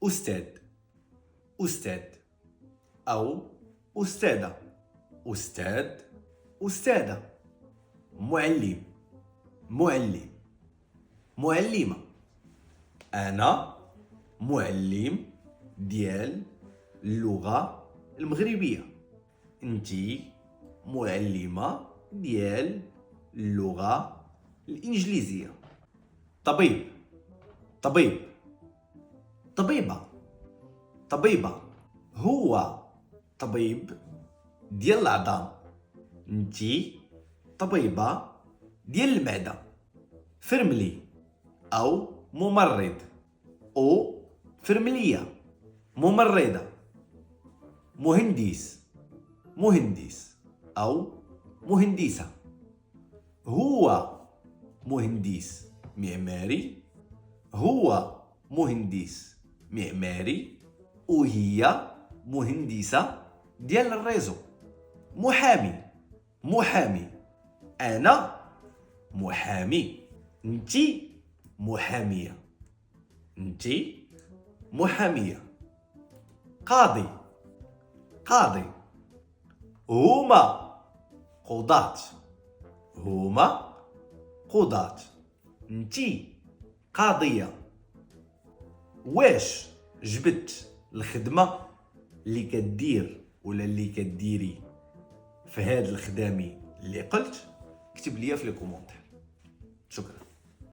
أستاذ، أستاذ، أو أستاذة، أستاذ، أستاذة. معلم، معلم، معلمة. أنا معلم ديال اللغة المغربية. انتي معلمة ديال اللغة الإنجليزية. طبيب، طبيب، طبيبة، طبيبة. هو طبيب ديال العظام. انتي طبيبة ديال المعدة. فرملي أو ممرض، أو فرملية، ممرضة. مهندس، مهندس أو مهندسة. هو مهندس معماري، هو مهندس معماري، وهي مهندسة ديال الريزو. محامي، محامي. أنا محامي. انتي محامية، انتي محامية. قاضي، قاضي. هما قضاة، هما قضاة. انتي قاضية. واش جبت الخدمة اللي كدير ولا اللي كديري في هاد الخدامي اللي قلت؟ اكتب ليا في لي كومونتير. شكرا.